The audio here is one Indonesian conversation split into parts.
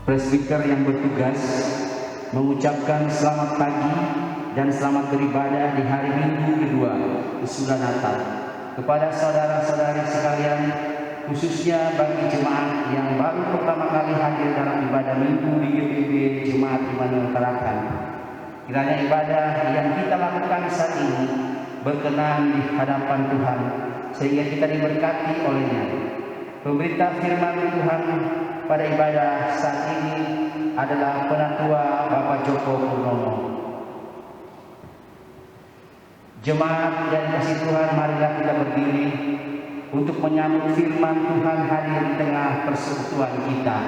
presbiter yang bertugas mengucapkan selamat pagi dan selamat beribadah di hari Minggu kedua sesudah Natal kepada saudara-saudari sekalian, khususnya bagi jemaat yang baru pertama kali hadir dalam ibadah Minggu di GPB Jemaat Immanuel Tarakan. Kiranya ibadah yang kita lakukan saat ini berkenan di hadapan Tuhan, sehingga kita diberkati olehnya. Pemberita firman Tuhan pada ibadah saat ini adalah Penatua Bapak Joko Purnomo. Jemaat yang dikasihi Tuhan, marilah kita berdiri untuk menyambut firman Tuhan hadir di tengah persekutuan kita.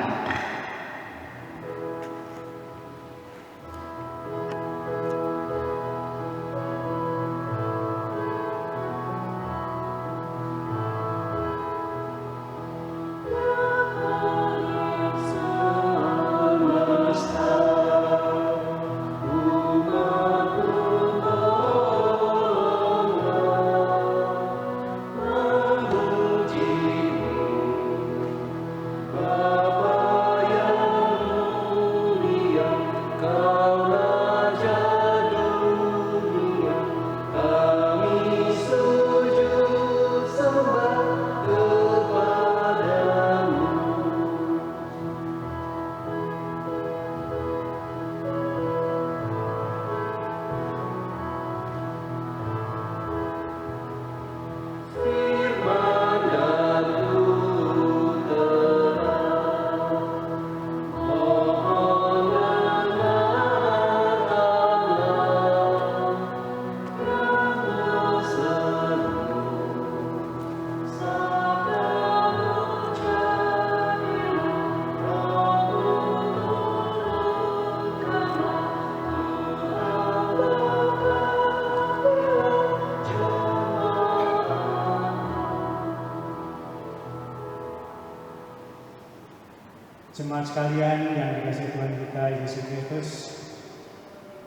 Jemaat sekalian yang dikasihi Tuhan kita Yesus Kristus,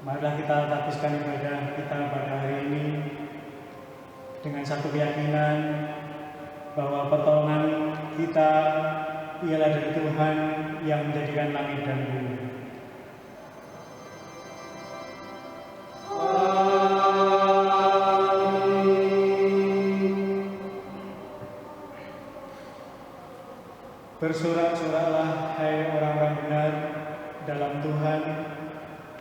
marilah kita tapuskan ibadah kita pada hari ini dengan satu keyakinan bahwa pertolongan kita ialah dari Tuhan yang menjadikan langit dan bumi. Bersorak-soraklah hai orang-orang benar dalam Tuhan,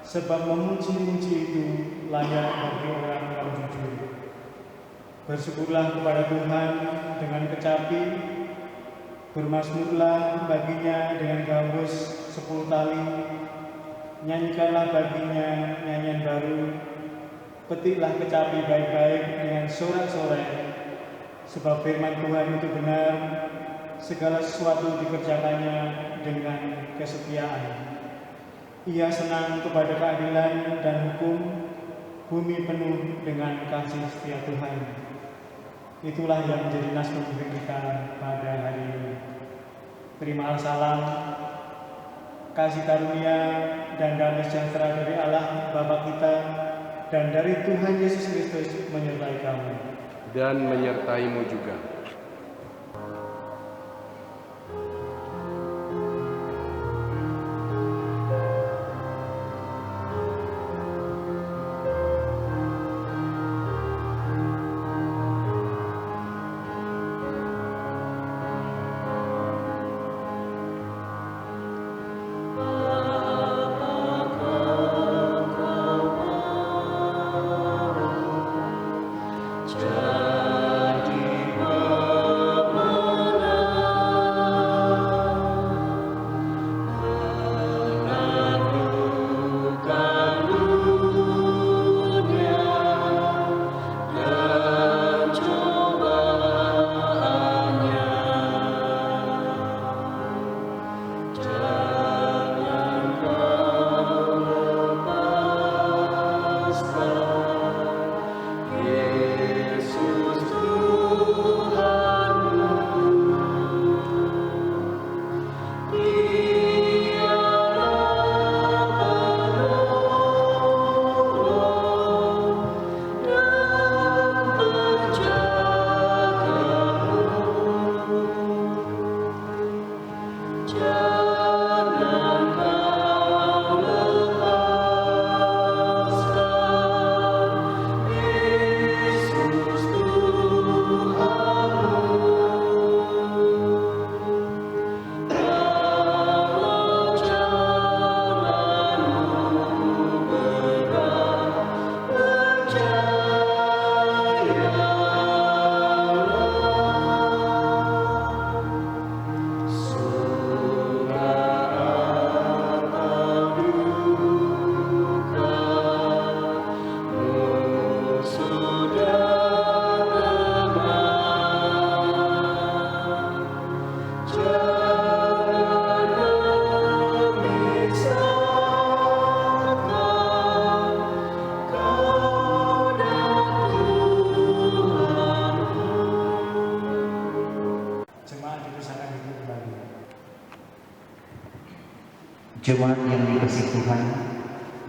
sebab memuji-muji itu layak bagi orang-orang jujur. Bersyukurlah kepada Tuhan dengan kecapi, bermazmurlah baginya dengan gambus 10 tali, nyanyikanlah baginya nyanyian baru, petiklah kecapi baik-baik dengan sorak-sorai, sebab firman Tuhan itu benar, segala sesuatu dikerjakannya dengan kesetiaan. Ia senang kepada keadilan dan hukum, bumi penuh dengan kasih setia Tuhan. Itulah yang menjadi nas pembimbing kita pada hari ini. Terimalah salam, kasih karunia dan damai sejahtera dari Allah Bapa kita dan dari Tuhan Yesus Kristus menyertai kamu. Dan menyertaimu juga. Jangan Jemaat yang dikasihi Tuhan,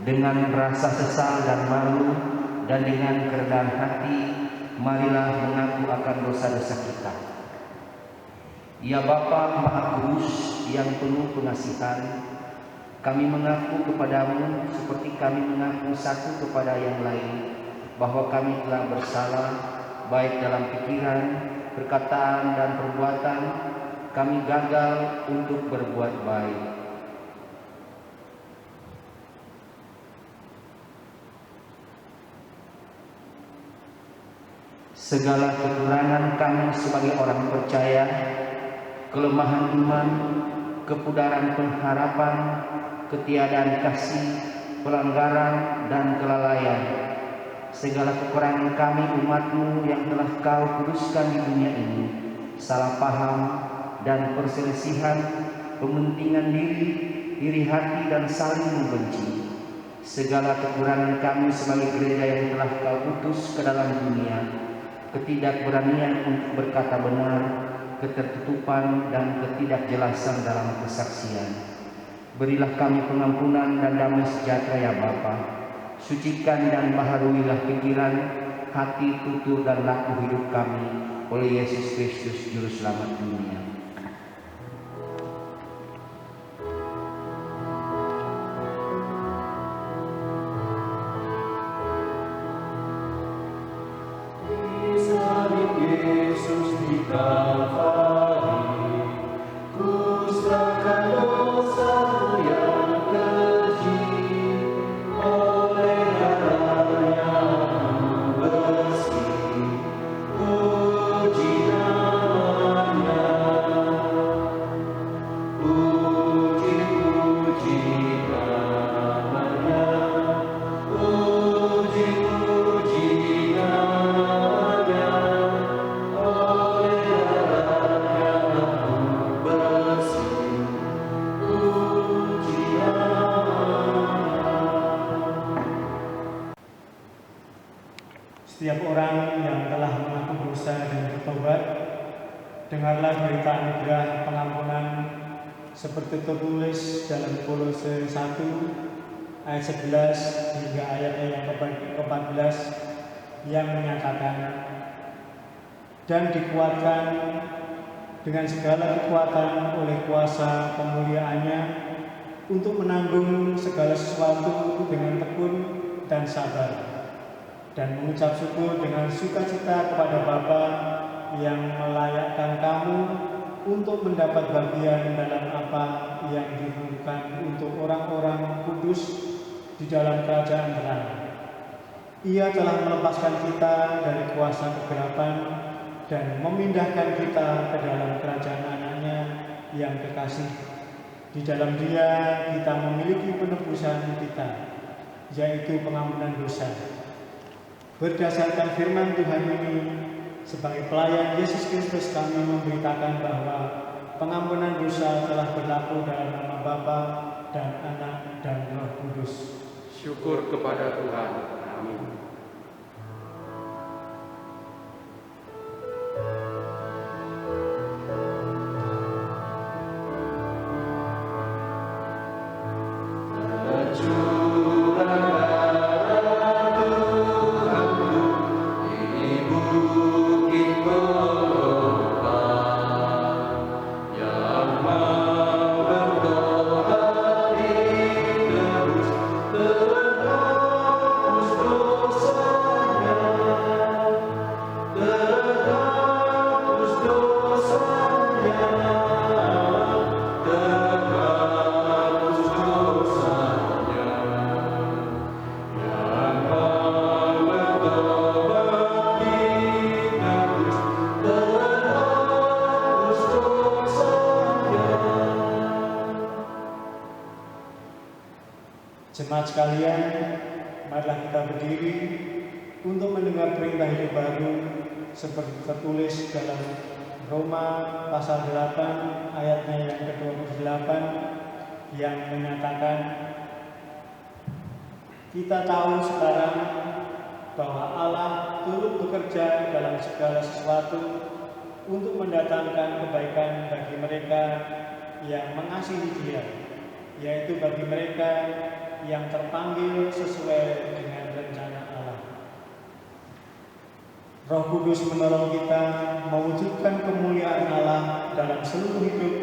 dengan rasa sesal dan malu dan dengan kerendahan hati, marilah mengaku akan dosa-dosa kita. Ya Bapa Maha Kudus yang penuh pengasihan, kami mengaku kepadamu seperti kami mengaku satu kepada yang lain, bahwa kami telah bersalah, baik dalam pikiran, perkataan, dan perbuatan. Kami gagal untuk berbuat baik. Segala kekurangan kami sebagai orang percaya, kelemahan iman, kepudaran pengharapan, ketiadaan kasih, pelanggaran, dan kelalaian. Segala kekurangan kami umat-Mu yang telah Kau kuduskan di dunia ini, salah paham dan perselisihan, pementingan diri, iri hati, dan saling membenci. Segala kekurangan kami sebagai gereja yang telah Kau utus ke dalam dunia, ketidakberanian untuk berkata benar, ketertutupan, dan ketidakjelasan dalam kesaksian. Berilah kami pengampunan dan damai sejahtera ya Bapa. Sucikan dan baharuilah pikiran, hati, tutur, dan laku hidup kami oleh Yesus Kristus Juru Selamat dunia. Yesus di Kalvari, ku serahkan dosaku yang keji, oleh darahnya bersih, puji namanya, puji namanya, puji namanya. Setiap orang yang telah mengaku dosa dan bertobat, dengarlah berita anugerah pengampunan seperti tertulis dalam Kolose 1 ayat 11 hingga ayatnya yang ke-14 yang menyatakan, dan dikuatkan dengan segala kekuatan oleh kuasa kemuliaannya untuk menanggung segala sesuatu dengan tekun dan sabar, dan mengucap syukur dengan sukacita kepada Bapa yang melayakkan kamu untuk mendapat bagian dalam apa yang ditentukan untuk orang-orang kudus di dalam kerajaan terang. Ia telah melepaskan kita dari kuasa kegelapan dan memindahkan kita ke dalam kerajaan anaknya yang kekasih. Di dalam Dia kita memiliki penebusan kita, yaitu pengampunan dosa. Berdasarkan firman Tuhan ini, sebagai pelayan Yesus Kristus kami memberitakan bahwa pengampunan dosa telah berlaku dalam nama Bapa dan Anak dan Roh Kudus. Syukur kepada Tuhan. Amin. Jemaat sekalian, marilah kita berdiri untuk mendengar perintah hidup baru seperti tertulis dalam Roma pasal 8 ayatnya yang ke-28 yang menyatakan, kita tahu sekarang bahwa Allah turut bekerja dalam segala sesuatu untuk mendatangkan kebaikan bagi mereka yang mengasihi Dia, yaitu bagi mereka yang terpanggil sesuai dengan rencana Allah. Roh Kudus menolong kita mewujudkan kemuliaan Allah dalam seluruh hidup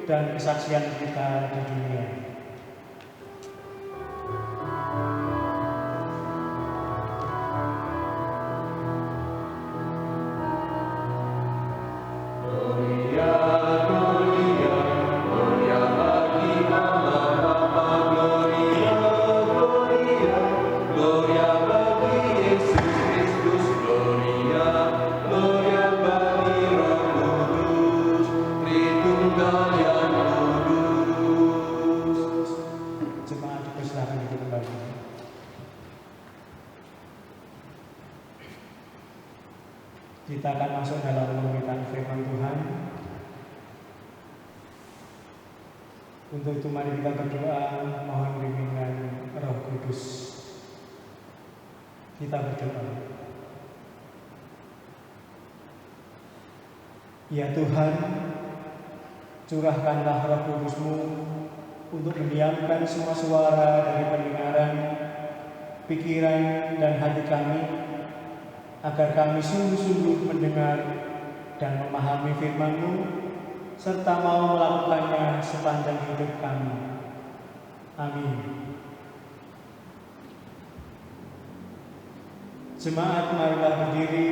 dan kesaksian kita di dunia. Kita akan masuk dalam pemberitaan firman Tuhan. Untuk itu mari kita berdoa mohon bimbingan Roh Kudus. Kita berdoa. Ya Tuhan, curahkanlah Roh Kudus-Mu untuk mendiamkan semua suara dari pendengaran, pikiran, dan hati kami, agar kami sungguh-sungguh mendengar dan memahami firman-Mu, serta mau melakukannya sepanjang hidup kami. Amin. Jemaat, marilah berdiri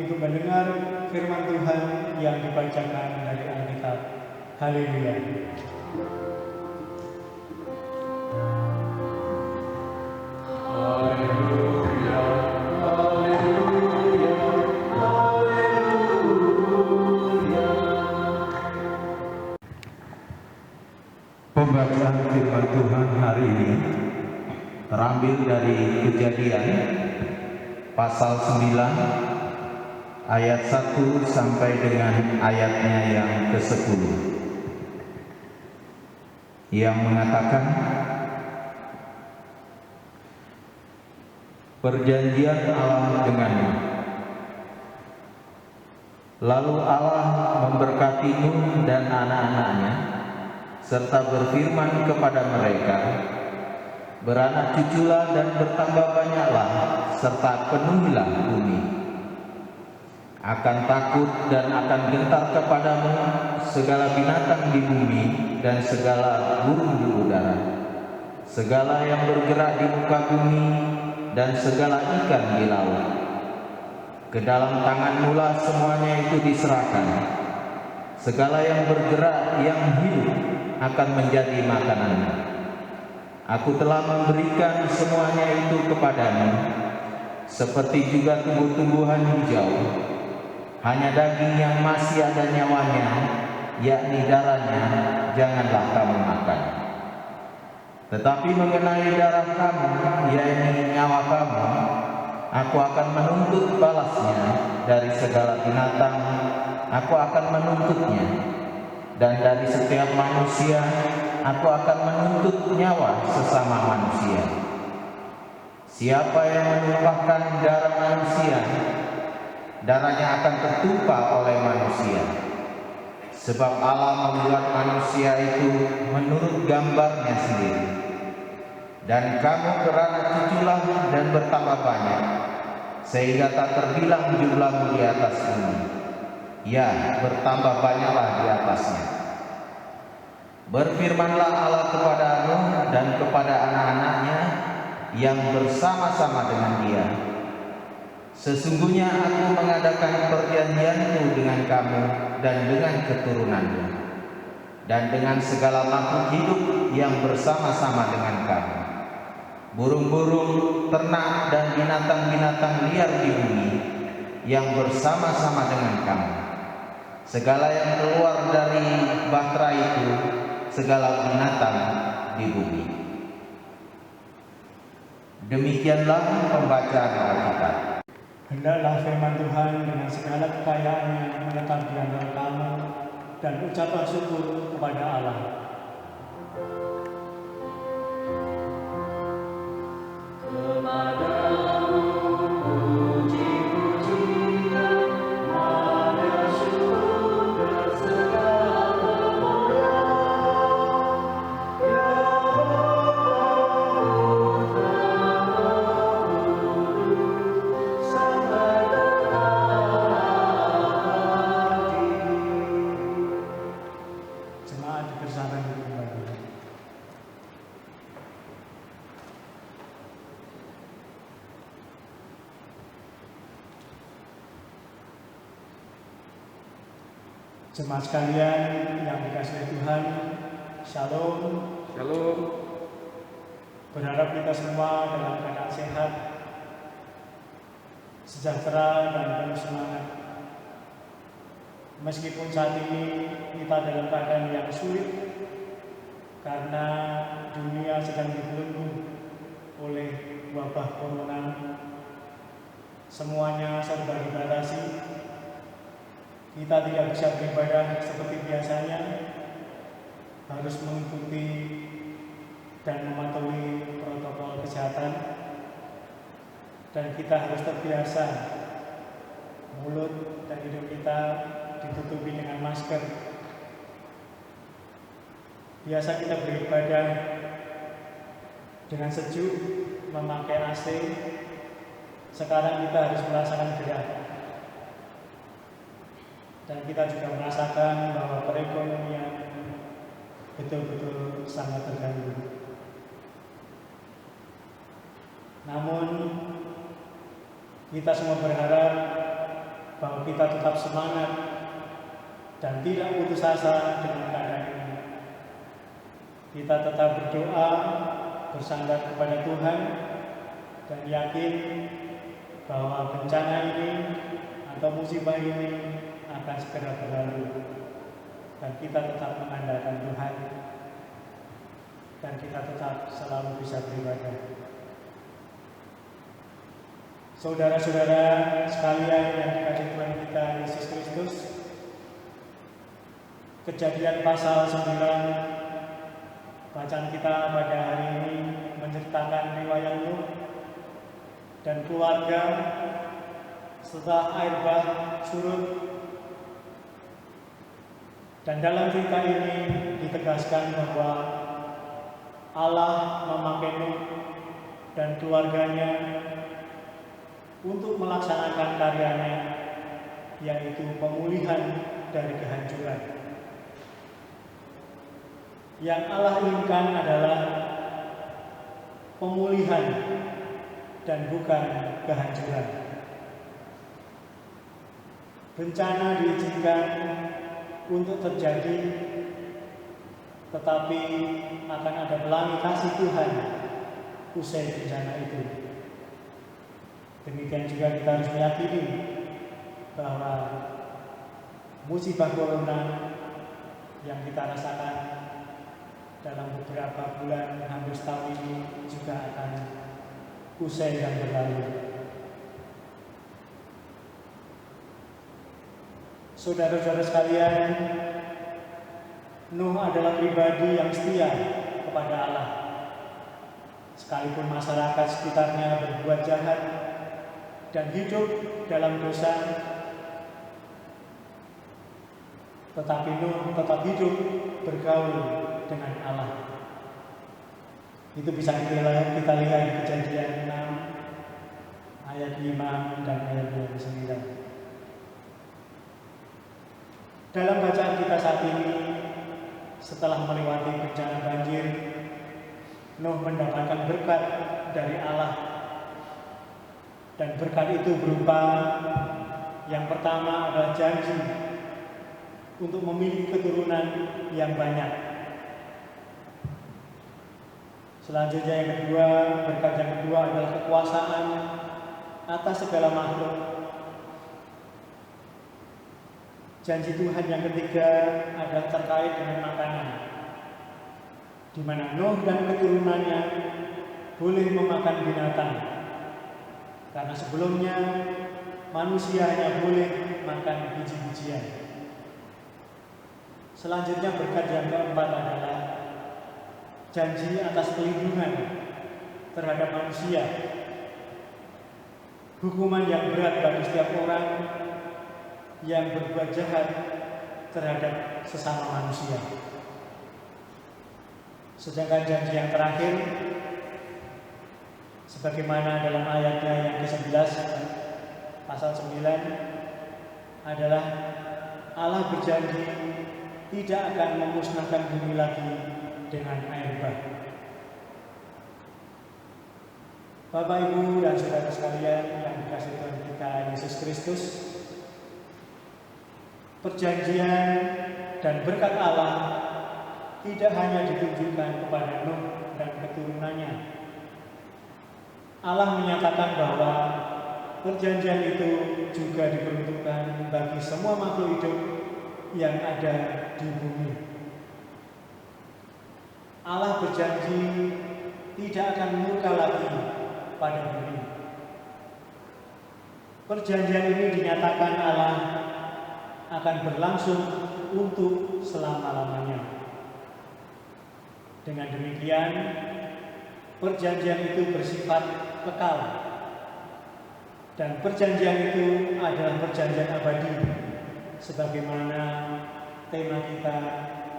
untuk mendengar firman Tuhan yang dibacakan dari Alkitab. Haleluya. Pembacaan firman Tuhan hari ini terambil dari Kejadian pasal 9 ayat 1 sampai dengan ayatnya yang ke-10 yang mengatakan, perjanjian Allah denganmu. Lalu Allah memberkati Nuh dan anak-anaknya serta berfirman kepada mereka, beranak cuculah dan bertambah banyaklah, serta penuhilah bumi. Akan takut dan akan gentar kepadamu segala binatang di bumi dan segala burung di udara, segala yang bergerak di muka bumi dan segala ikan di laut. Ke dalam tanganmu lah semuanya itu diserahkan. Segala yang bergerak yang hidup akan menjadi makananmu. Aku telah memberikan semuanya itu kepadamu, seperti juga tumbuh-tumbuhan hijau. Hanya daging yang masih ada nyawanya, yakni darahnya, janganlah kamu makan. Tetapi mengenai darah kamu, yakni nyawa kamu, aku akan menuntut balasnya dari segala binatang. Aku akan menuntutnya, dan dari setiap manusia aku akan menuntut nyawa sesama manusia. Siapa yang menumpahkan darah manusia, darahnya akan tertumpah oleh manusia. Sebab Allah membuat manusia itu menurut gambarnya sendiri. Dan kamu beranak cuculah dan bertambah banyak, sehingga tak terbilang jumlahmu di atas bumi. Ya, bertambah banyaklah di atasnya. Berfirmanlah Allah kepada Nuh dan kepada anak-anaknya yang bersama-sama dengan dia, sesungguhnya aku mengadakan perjanjianku dengan kamu dan dengan keturunanmu, dan dengan segala makhluk hidup yang bersama-sama dengan kamu, burung-burung, ternak, dan binatang-binatang liar di bumi yang bersama-sama dengan kamu, segala yang keluar dari bahtera itu, segala binatang di bumi. Demikianlah pembacaan Alkitab. Hendaklah firman Tuhan dengan segala kekayaannya menetap di antara kamu dan ucapan syukur kepada Allah. Segala kemuliaan, ya Jemaat sekalian yang dikasihi Tuhan, Shalom. Shalom. Berharap kita semua dalam keadaan sehat, sejahtera, dan penuh semangat. Meskipun saat ini kita dalam keadaan yang sulit karena dunia sedang dibelenggu oleh wabah corona, semuanya serba dibatasi. Kita tidak bisa beribadah seperti biasanya, harus mengikuti dan mematuhi protokol kesehatan, dan kita harus terbiasa mulut dan hidung kita ditutupi dengan masker. Biasa kita beribadah dengan sejuk, memakai AC. Sekarang kita harus merasakan gerah, dan kita juga merasakan bahwa perekonomian betul-betul sangat terganggu. Namun kita semua berharap bahwa kita tetap semangat dan tidak putus asa dengan keadaan ini. Kita tetap berdoa, bersandar kepada Tuhan, dan yakin bahwa bencana ini atau musibah ini akan segera berlalu, dan kita tetap mengandalkan Tuhan, dan kita tetap selalu bisa beribadah. Saudara-saudara sekalian yang dikasihi Tuhan kita Yesus Kristus, Kejadian pasal 9 bacaan kita pada hari ini menceritakan riwayat Nuh dan keluarga setelah air bah surut. Dan dalam cerita ini ditegaskan bahwa Allah memakai Nuh dan keluarganya untuk melaksanakan karyanya, yaitu pemulihan dari kehancuran. Yang Allah inginkan adalah pemulihan dan bukan kehancuran. Bencana diizinkan untuk terjadi, tetapi akan ada pelangi kasih Tuhan usai bencana itu. Demikian juga kita harus meyakini bahwa musibah corona yang kita rasakan dalam beberapa bulan hampir setahun ini juga akan usai dan berlalu. Saudara-saudara sekalian, Nuh adalah pribadi yang setia kepada Allah. Sekalipun masyarakat sekitarnya berbuat jahat dan hidup dalam dosa, tetapi Nuh tetap hidup bergaul dengan Allah. Itu bisa kita lihat di Kejadian 6 ayat 5 dan ayat 29. Dalam bacaan kita saat ini, setelah melewati bencana banjir, Nuh mendapatkan berkat dari Allah. Dan berkat itu berupa, yang pertama adalah janji untuk memiliki keturunan yang banyak. Selanjutnya berkat yang kedua adalah kekuasaan atas segala makhluk. Janji Tuhan yang ketiga adalah terkait dengan makanan, di mana Nuh dan keturunannya boleh memakan binatang. Karena sebelumnya manusia hanya boleh makan biji-bijian. Selanjutnya berkat yang keempat adalah janji atas pelindungan terhadap manusia. Hukuman yang berat bagi setiap orang yang berbuat jahat terhadap sesama manusia. Sedangkan janji yang terakhir, sebagaimana dalam ayatnya yang ke-11 pasal 9, adalah Allah berjanji tidak akan memusnahkan bumi lagi dengan air bah. Bapak, Ibu, dan saudara sekalian yang dikasihi Tuhan kita Yesus Kristus, Perjanjian dan berkat Allah tidak hanya ditunjukkan kepada Nuh dan keturunannya. Allah menyatakan bahwa perjanjian itu juga diperuntukkan bagi semua makhluk hidup yang ada di bumi. Allah berjanji tidak akan murka lagi pada bumi. Perjanjian ini dinyatakan Allah akan berlangsung untuk selama-lamanya. Dengan demikian, perjanjian itu bersifat kekal. Dan perjanjian itu adalah perjanjian abadi, sebagaimana tema kita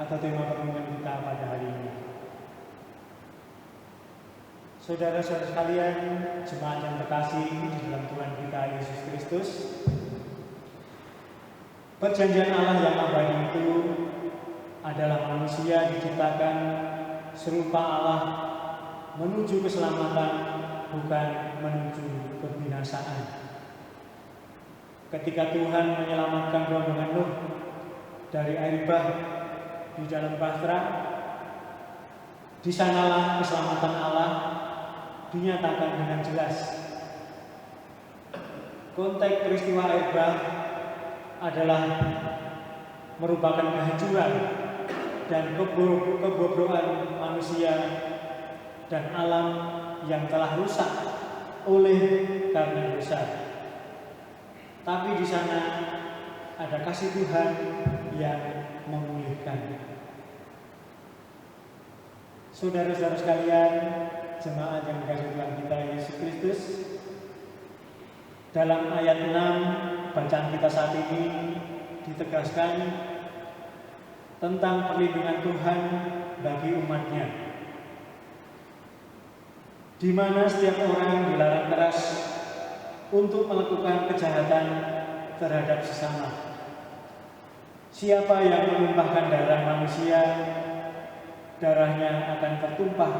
atau tema pertemuan kita pada hari ini. Saudara-saudara sekalian, jemaat yang terkasih di dalam Tuhan kita Yesus Kristus, perjanjian Allah yang abadi itu adalah manusia diciptakan serupa Allah menuju keselamatan, bukan menuju kebinasaan. Ketika Tuhan menyelamatkan rombongan Nuh dari air bah di dalam bahtera, di sanalah keselamatan Allah dinyatakan dengan jelas. Konteks peristiwa air bah adalah merupakan kehancuran dan kebobrokan manusia dan alam yang telah rusak oleh karena dosa. Tapi di sana ada kasih Tuhan yang memulihkan. Saudara-saudara sekalian, jemaat yang dikasihi Tuhan kita Yesus Kristus, dalam ayat 6 bacaan kita saat ini ditegaskan tentang perlindungan Tuhan bagi umatnya, di mana setiap orang dilarang keras untuk melakukan kejahatan terhadap sesama. Siapa yang menumpahkan darah manusia, darahnya akan tertumpah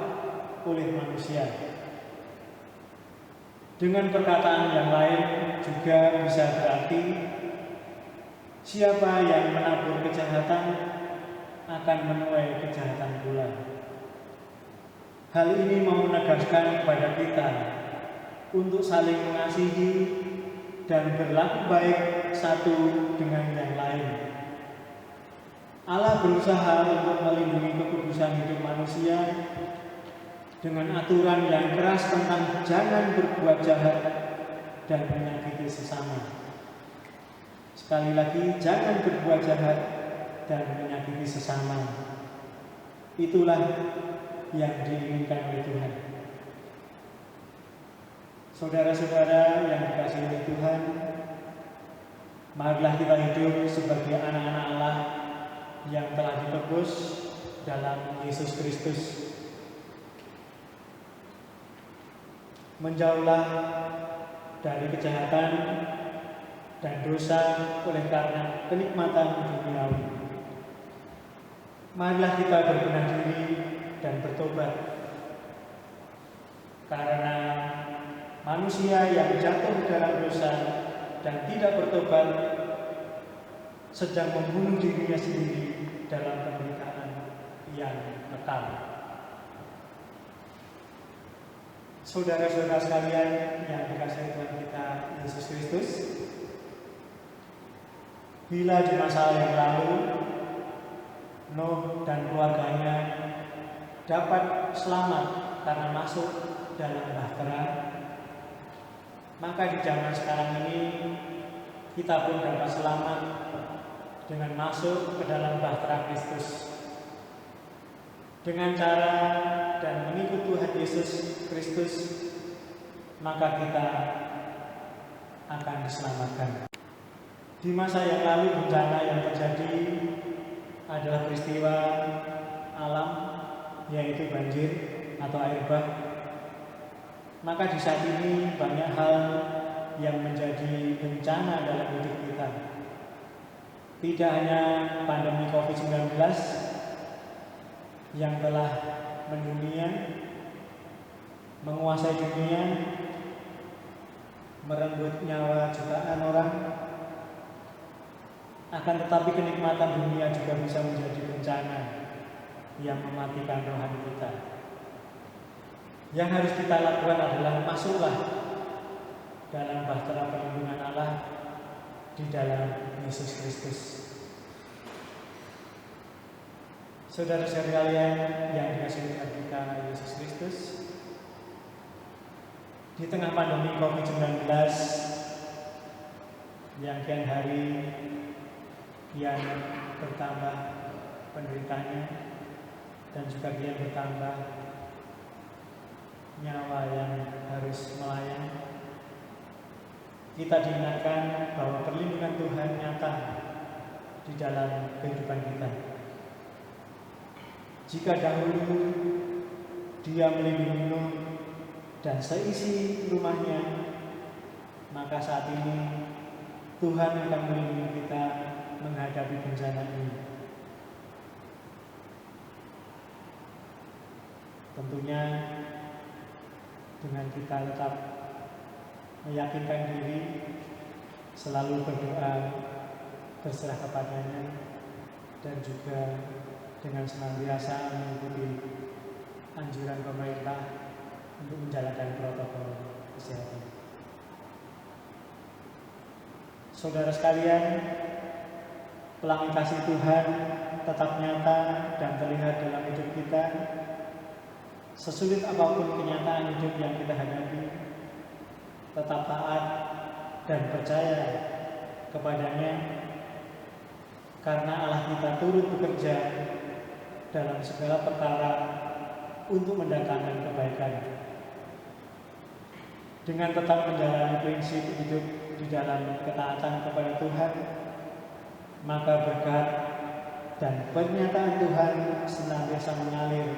oleh manusia. Dengan perkataan yang lain juga bisa berarti, siapa yang menabur kejahatan akan menuai kejahatan pula. Hal ini mau menegaskan kepada kita untuk saling mengasihi dan berlaku baik satu dengan yang lain. Allah berusaha untuk melindungi kekudusan hidup manusia dengan aturan yang keras tentang jangan berbuat jahat dan menyakiti sesama. Sekali lagi, jangan berbuat jahat dan menyakiti sesama. Itulah yang diinginkan oleh Tuhan. Saudara-saudara yang dikasihi oleh Tuhan, marilah kita hidup sebagai anak-anak Allah yang telah ditebus dalam Yesus Kristus. Menjauhlah dari kejahatan dan dosa oleh karena kenikmatan duniawi. Marilah kita berbenah diri dan bertobat, karena manusia yang jatuh dalam dosa dan tidak bertobat sedang membunuh dirinya sendiri dalam penderitaan yang kekal. Saudara-saudara sekalian yang dikasihi Tuhan kita Yesus Kristus, bila di masa yang lalu Nuh dan keluarganya dapat selamat karena masuk dalam bahtera, maka di zaman sekarang ini kita pun dapat selamat dengan masuk ke dalam bahtera Kristus. Dengan cara dan mengikut Tuhan Yesus Kristus, maka kita akan diselamatkan. Di masa yang lalu bencana yang terjadi adalah peristiwa alam, yaitu banjir atau air bah. Maka di saat ini banyak hal yang menjadi bencana dalam hidup kita. Tidak hanya pandemi COVID-19 yang telah mendunia, menguasai dunia, merenggut nyawa jutaan orang, Akan tetapi kenikmatan dunia juga bisa menjadi bencana yang mematikan rohani kita. Yang harus kita lakukan adalah masuklah dalam bahtera perlindungan Allah di dalam Yesus Kristus. Saudara sekalian yang dikasihi Tuhan kita Yesus Kristus, di tengah pandemi COVID-19 yang kian hari kian bertambah penderitanya dan juga kian bertambah nyawa yang harus melayang, kita diingatkan bahwa perlindungan Tuhan nyata di dalam kehidupan kita. Jika dahulu Dia melindungi Nuh dan seisi rumahnya, maka saat ini Tuhan akan melindungi kita menghadapi bencana ini. Tentunya dengan kita tetap meyakinkan diri, selalu berdoa, berserah kepadanya, dan juga dengan senantiasa mengikuti anjuran pemerintah untuk menjalankan protokol kesehatan. Saudara sekalian, pelangi kasih Tuhan tetap nyata dan terlihat dalam hidup kita. Sesulit apapun kenyataan hidup yang kita hadapi, tetap taat dan percaya kepadanya, karena Allah kita turut bekerja dalam segala perkara untuk mendatangkan kebaikan. Dengan tetap menjalani prinsip hidup di dalam ketaatan kepada Tuhan, maka berkat dan pernyataan Tuhan senantiasa mengalir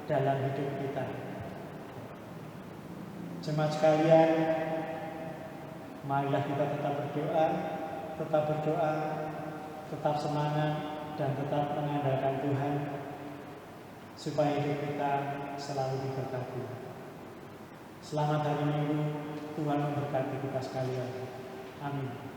dalam hidup kita. Jemaat sekalian, marilah kita tetap berdoa, tetap semangat, dan tetap mengandalkan Tuhan, supaya hidup kita selalu diberkati. Selamat hari Minggu, Tuhan memberkati kita sekalian. Amin.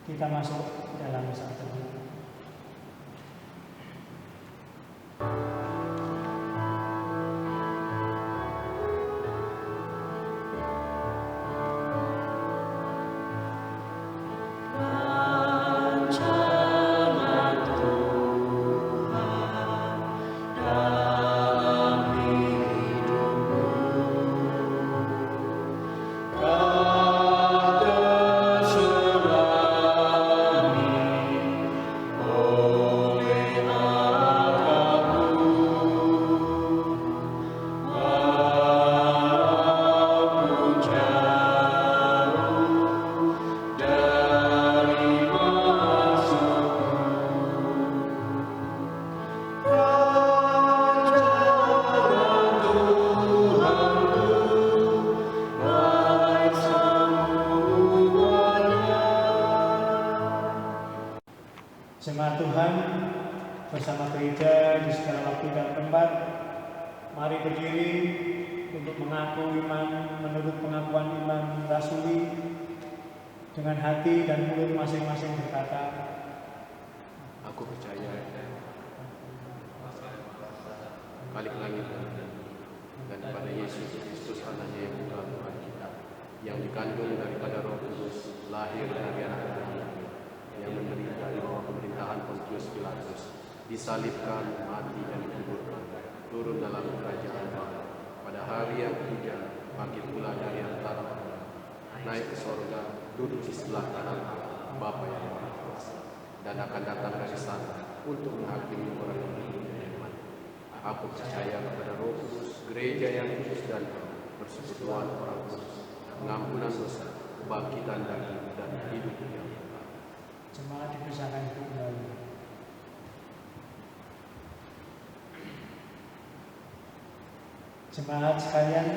Kita masuk dalam saat teduh. Jemaat Tuhan bersama gereja di segala waktu dan tempat, mari berdiri untuk mengaku iman menurut pengakuan iman rasuli, dengan hati dan mulut masing-masing berkata, Aku percaya balik langit dan pada Yesus Kristus anaknya yang putra Tuhan kita, yang dikandung daripada Roh Kudus, lahir dari anak laki-laki, yang menderita di bawah pemerintahan Pontius Pilatus, disalibkan, mati dan dikuburkan, turun dalam kerajaan Allah. Pada hari yang ketiga, bangkit pula dari antara orang, naik ke sorga, duduk di sebelah kanan Allah, Bapa yang Maha Kuasa, dan akan datang dari sana untuk menghakimi orang yang hidup dan mati. Aku percaya kepada Roh Kudus, gereja yang kudus dan persekutuan orang kudus, pengampunan dosa, kebangkitan dari dan hidup yang kekal. Jemaat dipersilakan untuk kembali. Jemaat sekalian,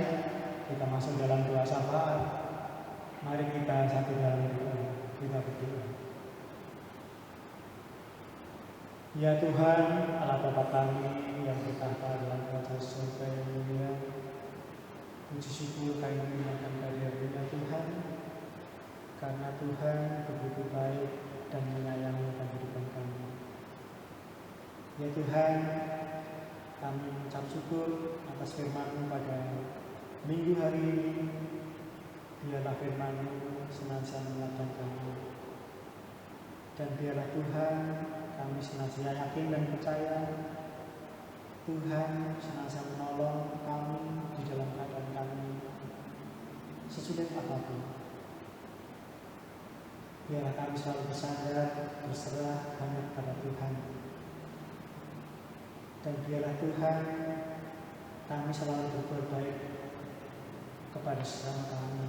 kita masuk dalam doa syafaat. Mari kita satu dalam doa, kita berdoa. Ya Tuhan, Allah Bapa kami yang bertahta dalam kerajaan surga yang mulia, puji syukur kami menyatakan kehadiran ya Tuhan, karena Tuhan begitu baik dan menyayangi kehidupan kami. Ya Tuhan, kami mengucap syukur atas firman-Mu pada minggu hari ini. Biarlah firman-Mu senantiasa menguatkan kami. Dan biarlah Tuhan, kami senantiasa yakin dan percaya Tuhan senantiasa menolong kami di dalam keadaan kami sesulit apapun. Biarlah kami selalu bersandar, berserah hanya kepada Tuhan. Dan biarlah Tuhan, kami selalu berbuat baik kepada sesama kami.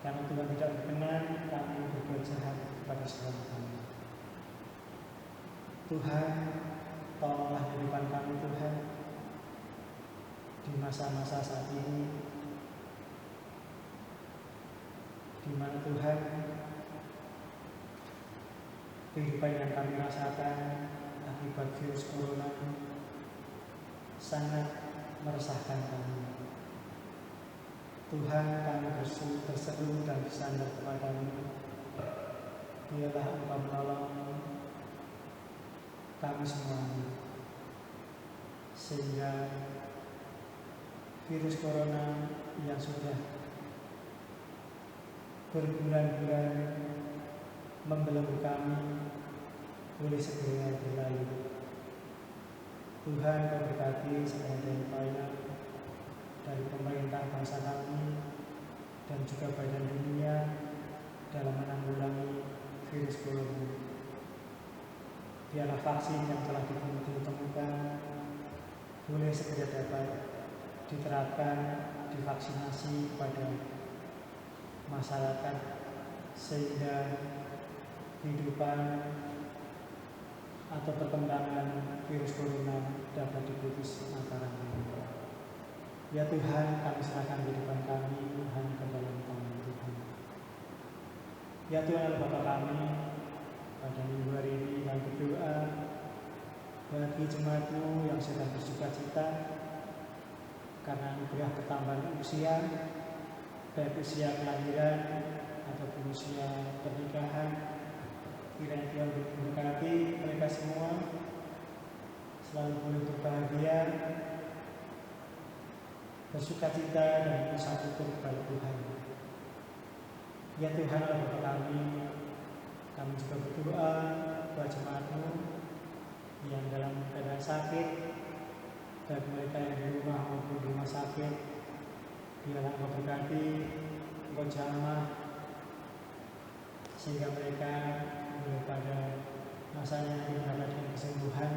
Karena Tuhan tidak berkenan kami berbuat jahat kepada sesama kami. Tuhan, tolonglah kehidupan kami Tuhan di masa-masa saat ini, di mana Tuhan kehidupan yang kami rasakan akibat virus corona sangat meresahkan kami. Tuhan, kami berseru dan bersandar kepada-Mu. Biarlah Engkau menolong kami semuanya, sehingga virus corona yang sudah berbulan-bulan membelenggu kami boleh segera berlalu. Tuhan, Kau berkati segala upaya dari pemerintah bangsa kami dan juga badan dunia dalam menanggulangi virus corona. Biarlah vaksin yang telah ditemukan boleh segera dapat diterapkan, divaksinasi kepada masyarakat sehingga kehidupan atau perkembangan virus corona dapat diputus antara kami. Ya Tuhan, kami serahkan kehidupan kami hanya ke dalam tangan Tuhan. Ya Tuhan, Bapa kami, pada minggu hari ini kami berdoa bagi jemaat-Mu yang sedang bersuka cita karena anugerah bertambahnya usia, baik usia kelahiran ataupun usia pernikahan. Kiranya Tuhan memberkati mereka semua selalu boleh berbahagia, bersuka cita dan bersatu kepada Tuhan. Ya Tuhan, Allah Bapa kami juga berdoa buat jemaat-Mu yang dalam keadaan sakit, baik mereka yang di rumah maupun di rumah sakit. Biarlah Engkau berkati, Engkau jamah, sehingga mereka pada masanya mendapatkan kesembuhan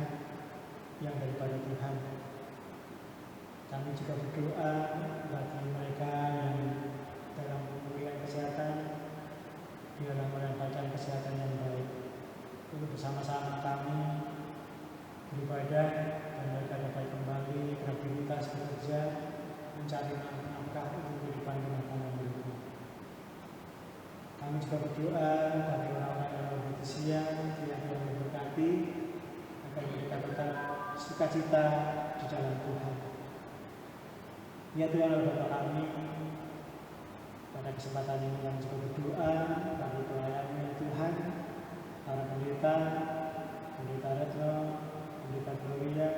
yang daripada Tuhan. Kami juga berdoa bagi mereka yang dalam pemulihan kesehatan, biarlah mendapatkan kesehatan yang baik. Untuk bersama-sama kami beribadah dan mereka dapat kembali beraktivitas bekerja, mencari nafkah untuk kehidupan rumah tangga mereka. Kami juga berdoa bagi orang-orang yang berusia yang memberkati agar mereka tetap sukacita di dalam Tuhan. Ya Tuhan, Bapa kami, pada kesempatan ini kami juga berdoa bagi pelayan-Mu Tuhan, para pendeta, pendeta Retno, pendeta Gloria,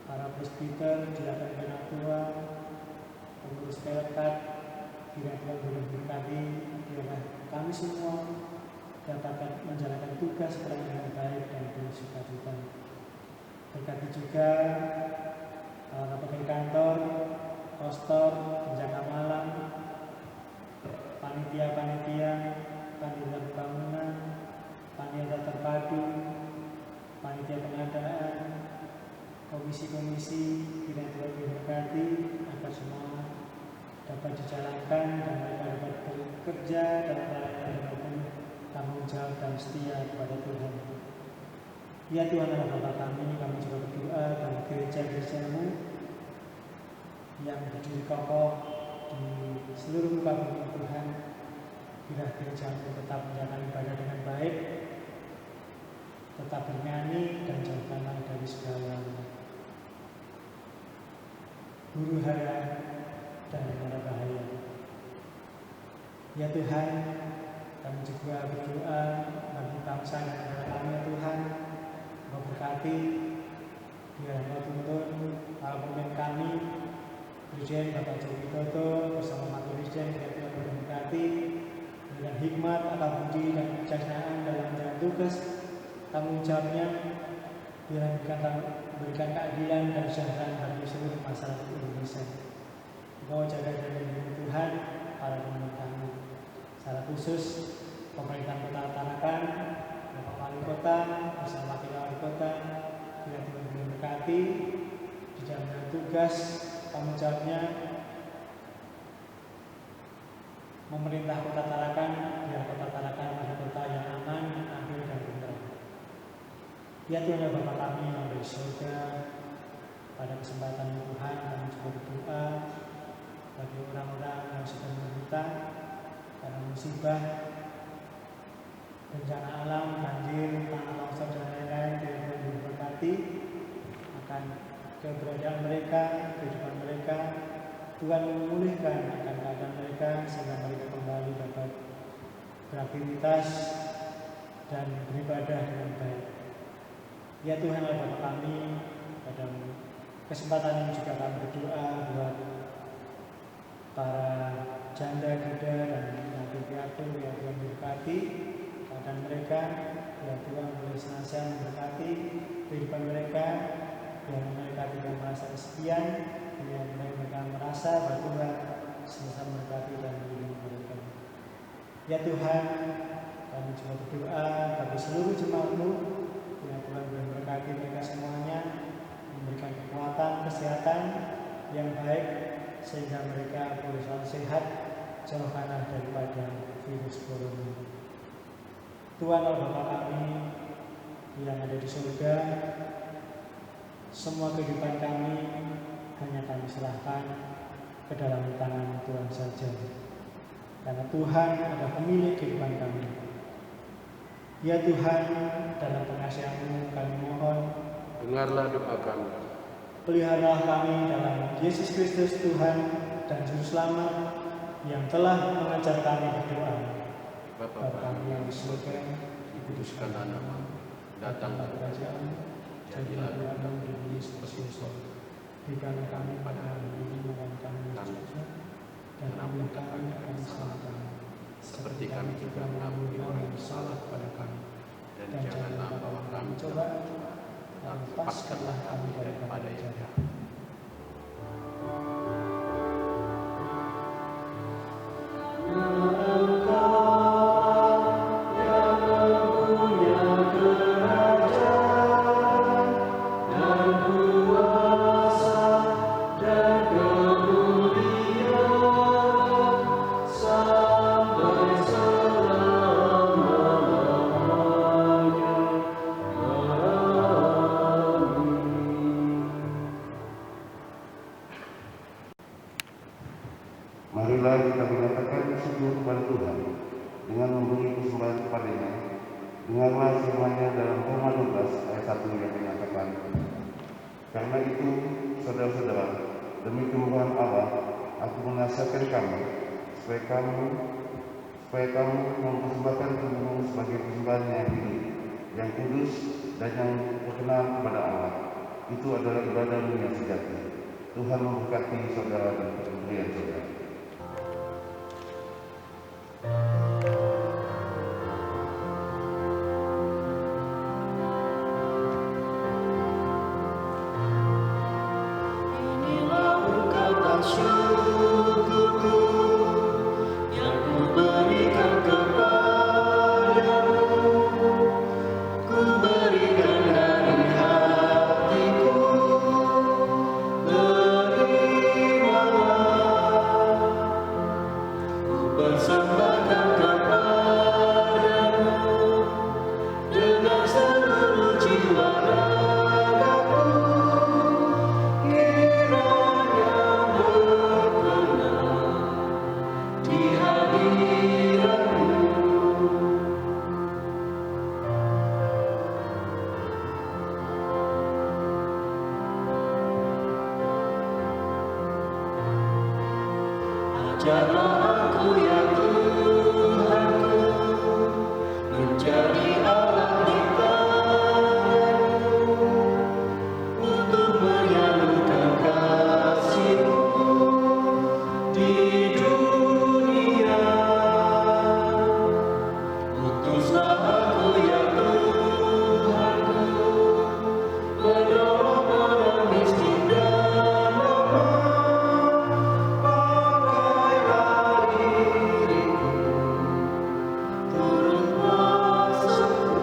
para presbiter, diakan dan tua, pengurus pelekat. Kiranya Tuhan boleh berkati, biarlah kami semua dapat menjalankan tugas dengan baik dan penuh sukacita. Berkati juga para pegawai kantor, postor, penjaga malam, panitia bangunan, panitia terpadu, panitia pengadaan, komisi-komisi. Kiranya Tuhan berkati agar semua dapat dijalankan dan mereka dapat bekerja dan melakukan tanggung jawab dan setia kepada Tuhan. Ya Tuhan, Allah Bapa kami juga berdoa bagi gereja-gereja-Mu yang berdiri kokoh di seluruh muka bumi Tuhan. Biarlah gereja-Mu tetap menjalankan ibadah dengan baik tetap bernyanyi dan jauhkanlah dari segala huru hara dan mara bahaya. Ya Tuhan, kami juga berdoa bagi bangsa dan negara kami, ya Tuhan. Engkau berkati, biar Engkau tuntun para pemimpin kami, Presiden Bapak Joko Widodo bersama Wakil Presiden, biar Tuhan memberkati dengan hikmat, akal budi, dan kebijaksanaan dalam menjalankan tugas tanggung jawabnya, biar memberikan keadilan dan kesejahteraan bagi seluruh masyarakat Indonesia. Engkau jaga dan lindungi Tuhan para pemimpin kami, secara khusus pemerintah Kota Tarakan, Bapak Wali Kota bersama Wakil Wali Kota, biar Tuhan memberkati di dalam tugas tanggung jawabnya memerintah Kota Tarakan, biar Kota Tarakan menjadi kota yang aman, adil, dan tenteram. Ya Tuhan, ya Bapa kami yang dari surga, pada kesempatan Tuhan kami juga berdoa bagi orang-orang yang sedang menderita karena musibah, bencana alam, banjir, tanah longsor, dan lain-lain. Tuhan diberkati akan keberadaan mereka, kehidupan mereka. Tuhan memulihkan akan keadaan mereka sehingga mereka kembali dapat beraktivitas dan beribadah dengan baik. Ya Tuhan, ya Bapa kami, pada kesempatan ini juga kami berdoa buat para janda, duda, dan nabi piatu, ya Tuhan berkati keadaan mereka, ya Tuhan boleh senantiasa memberkati kehidupan mereka, biar mereka tidak merasa kesepian, biar mereka merasa bahwa Tuhan senantiasa memberkati dan melindungi mereka. Ya Tuhan, kami juga berdoa bagi seluruh jemaat-Mu, ya Tuhan boleh memberkati mereka semuanya, memberikan kekuatan, kesehatan yang baik, sehingga mereka boleh selalu sehat, jauhkanlah daripada virus corona. Tuhan Allah Bapa kami yang ada di surga, semua kehidupan kami hanya kami serahkan ke dalam tangan Tuhan saja, karena Tuhan adalah pemilik kehidupan kami. Ya Tuhan, dalam pengasihan-Mu kami mohon, dengarlah doa kami. peliharalah kami dalam Yesus Kristus Tuhan dan Juru Selamat yang telah mengajar kami berdoa. Bapa kami yang di surga, dikuduskanlah namamu, datanglah kerajaan-Mu, jadilah kehendakmu di bumi seperti di surga. Berikanlah kami pada hari ini makan kami yang secukupnya, dan ampuni kami akan salah kami, seperti kami juga mengampuni orang yang bersalah kepada kami. Dan janganlah bawa kami cobaan, dan lepaskanlah kami daripada yang jahat. Marilah kita menyatakan syukur kepada Tuhan dengan memberi persembahan kepadanya. Dengarlah firman-Nya dalam Roma 12 ayat 1 yang menyatakan, karena itu, saudara-saudara, demi kemurahan Allah, aku menasihatkan kamu, supaya kamu mempersembahkan tubuhmu sebagai persembahan yang hidup, yang kudus, dan yang berkenan kepada Allah. Itu adalah ibadahmu yang sejati. Tuhan memberkati saudara dan pemberian saudara. Kiranya Ajarlah aku ya Tuhanku menjadi alat ciptaanmu untuk menyalurkan kasih-Mu di dunia. Utuslah aku ya Tuhanku menolong orang miskin dan lemah. Pakailah diriku turut kuasa-Mu.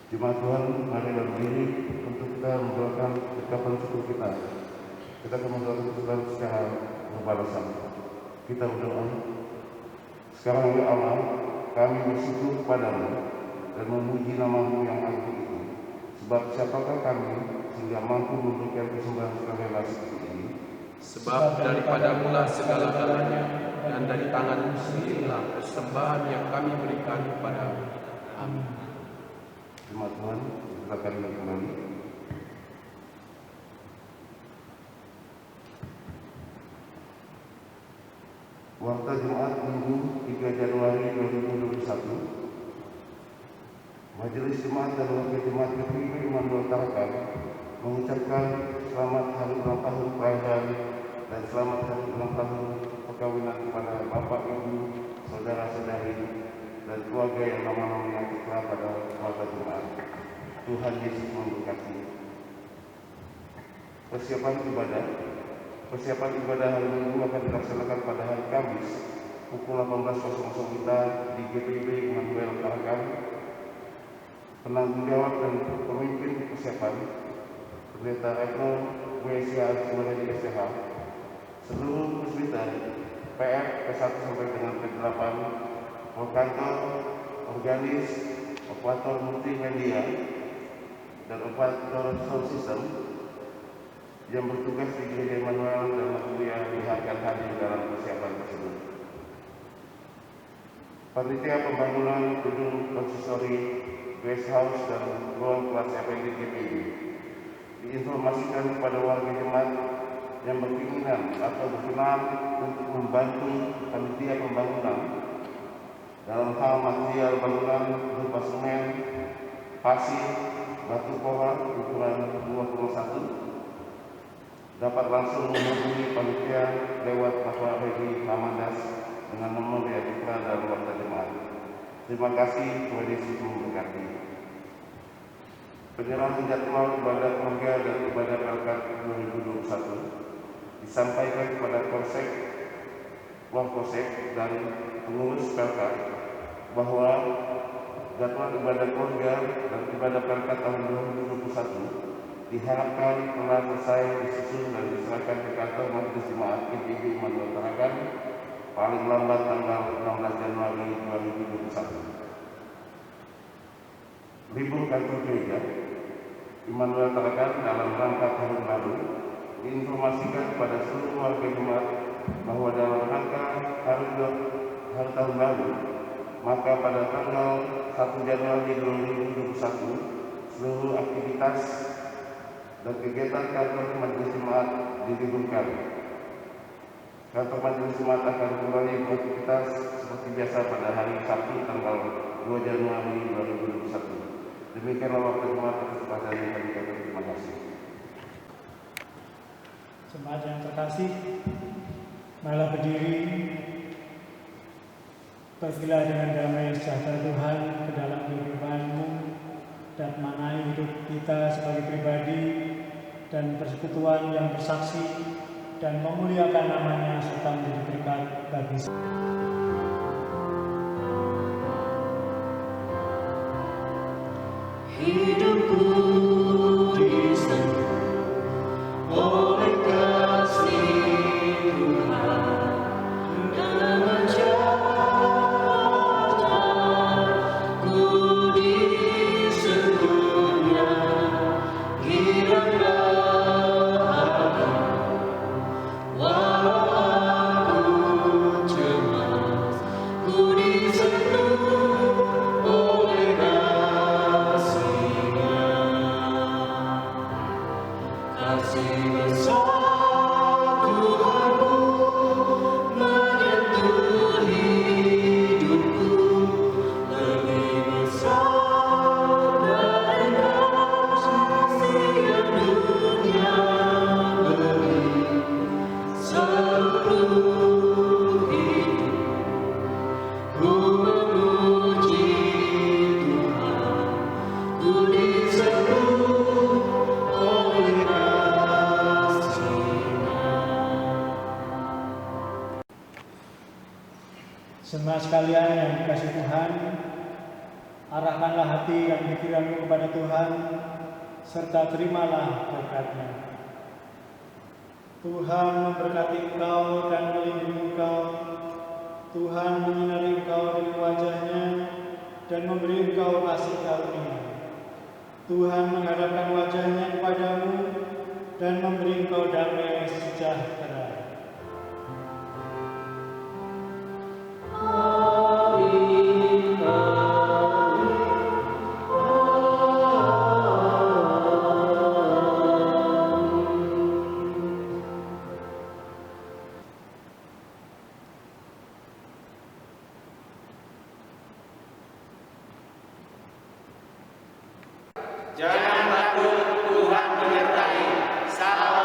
Jemaat Tuhan, mari berdiri untuk kita mendoakan ucapan syukur kita. Kita akan mendoakan Tuhan secara berbalasan. Kita berdoa. Sekarang ya Allah, kami bersyukur kepadamu dan memuji nama-Mu yang agung itu. Sebab siapakah kami sehingga mampu memberikan kesembahan sukarela seperti ini? Sebab daripada mula segala galanya, dan dari tangan-Mu sendirilah persembahan yang kami berikan kepadamu. Amin. Jemaat Tuhan, silakan kembali. Warta Jumat Minggu 3 Januari 2021. Majelis Jemaat dan Wakil Jemaat GPIB Immanuel Tarakan mengucapkan selamat hari ulang tahun perayaan dan selamat hari ulang tahun perkawinan kepada Bapak, Ibu, saudara-saudari, dan keluarga yang nama-namanya tertera pada Warta Jumat. Tuhan Yesus memberkati. Persiapan ibadah hari Minggu akan dilaksanakan pada hari Kamis pukul 18.00 WITA di GPIB Immanuel Tarakan. Penanggung jawab dan pemimpin persiapan Pendeta Retno WSA Sumaredi STH, seluruh presbiter PF P1 sampai dengan P8, prokantor, organis, operator multimedia, dan operator sound system yang bertugas di Gereja Immanuel dan Makuya diharapkan hadir dalam persiapan tersebut. Panitia pembangunan gedung konsistori, guest house, dan ruang kelas FND GPIB diinformasikan kepada warga jemaat yang berkeinginan atau berkenan untuk membantu panitia pembangunan dalam hal material bangunan berupa semen, pasir, batu pohon ukuran 2,1 dapat langsung menghubungi panitia lewat Bapak Regi Hamandas dengan nomor yang tertera dalam warta jemaat. Terima kasih, Tuhan Yesus memberkati. Penyerahan jadwal ibadah keluarga dan ibadah Pelkat 2021 disampaikan kepada Polsek, Polsek dan pengurus Pelkat bahwa jadwal ibadah keluarga dan ibadah Pelkat tahun 2021 diharapkan telah selesai disusun dan diserahkan ke kantor Majelis Jemaat GPIB Immanuel Tarakan paling lambat tanggal 16 Januari 2021. Libur kantor gereja Immanuel Tarakan dalam rangka tahun baru diinformasikan kepada seluruh warga jemaat bahwa dalam rangka hari tahun baru, maka pada tanggal 1 Januari 2021 seluruh aktivitas dan kegiatan kantor Majelis Jemaat diliburkan. Kantor Majelis Jemaat akan kembali beraktivitas seperti biasa pada hari Sabtu tanggal 2 Januari 2021. Demikianlah waktu jemaat atas kesempatan yang kami berikan. Terima kasih. Jemaat yang terkasih, marilah berdiri. Pergilah dengan damai sejahtera Tuhan ke dalam kehidupanmu dan maknai hidup kita sebagai pribadi dan persekutuan yang bersaksi dan memuliakan namanya serta menjadi berkat bagi hidupku disentuh oleh kasih Tuhan dengan jatuh ku disentuhnya kiranya aku walau aku cemas ku disentuh oleh kasih besar Tuhanku Jemaat sekalian yang dikasihi Tuhan, arahkanlah hati dan pikiranmu kepada Tuhan, serta terimalah berkat-Nya. Tuhan memberkati engkau dan melindungi engkau. Tuhan menyinari engkau dengan wajah-Nya dan memberi engkau kasih karunia. Tuhan menghadapkan wajah-Nya kepadamu dan memberi engkau damai sejahtera. Jangan takut, Tuhan menyertai. Salam